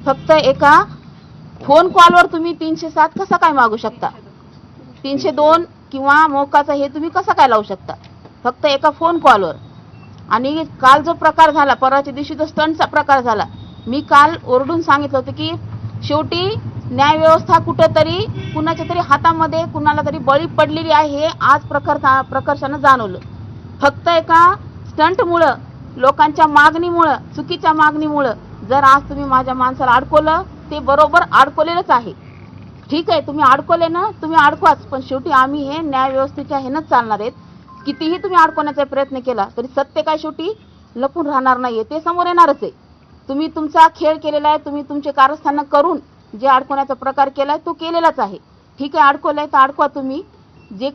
फक्त एका फोन कॉलवर तुम्ही 307 कसा काय मागू शकता? 302 किंवा मोकाचा हे तुम्ही कसा काय लावू शकता? फक्त एका फोन कॉलवर. आणि काल जो प्रकार झाला, परवाच्या दिवशी जो स्टंटचा प्रकार झाला, मी काल ओरडून सांगितलं होतं की शेवटी न्याय व्यवस्था कुठेतरी कुणाच्या तरी हातामध्ये कुणाला तरी बळी पडलेली आहे, हे आज प्रकर्षानं जाणवलं. फक्त एका स्टंटमुळं, लोकांच्या मागणीमुळं, चुकीच्या मागणीमुळं जर आज तुम्ही माझ्या माणसाला अडकवलं, ते बरोबर अडकवलेलंच आहे. ठीक आहे, तुम्ही अडकवले ना, तुम्ही अडकवाच, पण शेवटी आम्ही हे न्याय व्यवस्थेच्या ह्यानंच चालणार आहेत. कितीही तुम्ही अडकवण्याचा प्रयत्न केला तरी सत्य काय शेवटी लपून राहणार नाहीये, ते समोर येणारच आहे. तुम्ही तुमचा खेळ केलेला आहे, तुम्ही तुमचे कारस्थान करून जे अडकवण्याचा प्रकार केलाय तो केलेलाच आहे. ठीक आहे, अडकवलंय तर अडकवा तुम्ही. जे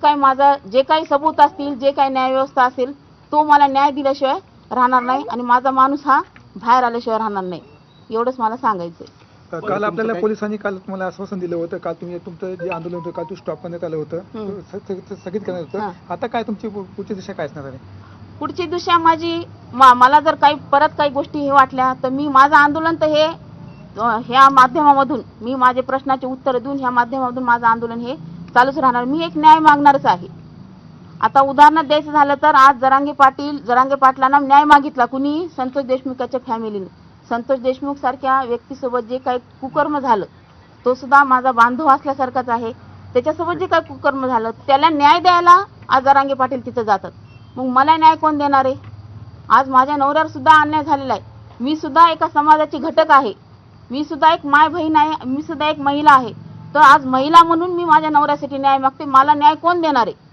काही सबूत असतील, जे काही न्याय व्यवस्था असेल, तो मला न्याय दिल्याशिवाय राहणार नाही आणि माझा माणूस हा बाहेर आल्याशिवाय राहणार नाही, एवढंच मला सांगायचंय. काल आपल्याला पोलिसांनी काल तुम्हाला आश्वासन दिलं होतं, काल तुम्ही तुमचं जे आंदोलन होतं काल स्टॉप करण्यात आलं होतं, स्थगित करण्यात होतं. आता काय तुमची पुढची दिशा काय असणार आहे? पुढची दिशा माझी, मला जर काही परत काही गोष्टी हे वाटल्या तर मी माझं आंदोलन तर हे ह्या माध्यमामधून मी माझे प्रश्नाचे उत्तर देऊन ह्या माध्यमामधून माझं आंदोलन हे चालूच राहणार. मी एक न्याय मागणारच आहे. आता उदाहरण द्यायचं झालं तर आज जरांगे पाटलांना न्याय मागितला कुणी? संतोष देशमुखाच्या फॅमिलीने. संतोष देशमुख सारख्या व्यक्तीसोबत जे काही कुकर्म झालं, तो सुद्धा माझा बांधव असल्यासारखाच आहे. त्याच्यासोबत जे काही कुकर्म झालं त्याला न्याय द्यायला आज जरांगे पाटील तिथं जातात. मग मला न्याय कोण देणार आहे? आज माझ्या नवऱ्यावर सुद्धा अन्याय झालेला आहे. मी सुद्धा एका समाजाची घटक आहे, मी सुद्धा एक माय बहीण आहे, मी सुद्धा एक महिला आहे. तर आज महिला म्हणून मी माझ्या नवऱ्यासाठी न्याय मागते. मला न्याय कोण देणार आहे?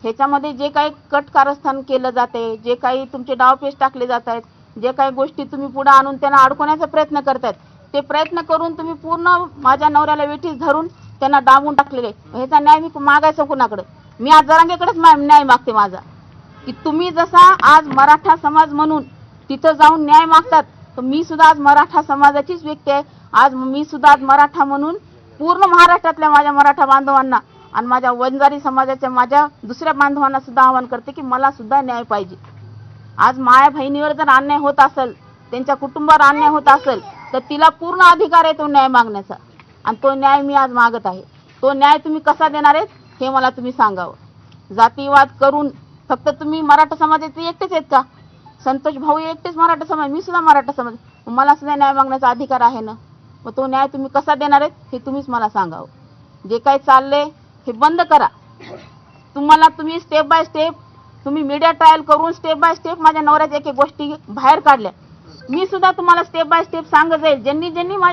ह्याच्यामध्ये जे काही कट कारस्थान केलं जाते, जे काही तुमचे डावपेच टाकले जात आहेत, जे काही गोष्टी तुम्ही पुढे आणून त्यांना अडकवण्याचा प्रयत्न करतायत, ते प्रयत्न करून तुम्ही पूर्ण माझ्या नवऱ्याला वेठीस धरून त्यांना डांबून टाकलेले. ह्याचा न्याय मी मागायचा कुणाकडे? मी आज जरांगेकडेच न्याय मागते माझा, की तुम्ही जसा आज मराठा समाज म्हणून तिथं जाऊन न्याय मागतात, तर मी सुद्धा आज मराठा समाजाचीच व्यक्ती आहे. आज मी सुद्धा आज मराठा म्हणून पूर्ण महाराष्ट्रातल्या माझ्या मराठा बांधवांना आणि माझ्या वंजारी समाजाच्या माझ्या दुसऱ्या बांधवांना सुद्धा आवाहन करते की मला सुद्धा न्याय पाहिजे. आज माया बहिणीवर जर अन्याय होत असेल, त्यांच्या कुटुंबावर अन्याय होत असेल, तर तिला पूर्ण अधिकार आहे तो न्याय मागण्याचा, आणि तो न्याय मी आज मागत आहे. तो न्याय तुम्ही कसा देणार आहेत हे मला तुम्ही सांगावं. जातीवाद करून फक्त तुम्ही मराठा समाजाचे एकटेच आहेत का? संतोष भाऊ एकटेच मराठा समाज, मी सुद्धा मराठा समाज, मला सुद्धा न्याय मागण्याचा अधिकार आहे ना. मग तो न्याय तुम्ही कसा देणार आहेत हे तुम्हीच मला सांगावं. जे काही चाललंय हे बंद करा. तुम्ही स्टेप बाय स्टेप तुम्ही मीडिया ट्रायल करून स्टेप बाय स्टेप माझ्या नवऱ्याच्या एक गोष्टी बाहेर काढल्या. मी सुद्धा तुम्हाला स्टेप बाय स्टेप सांगत जाईल. ज्यांनी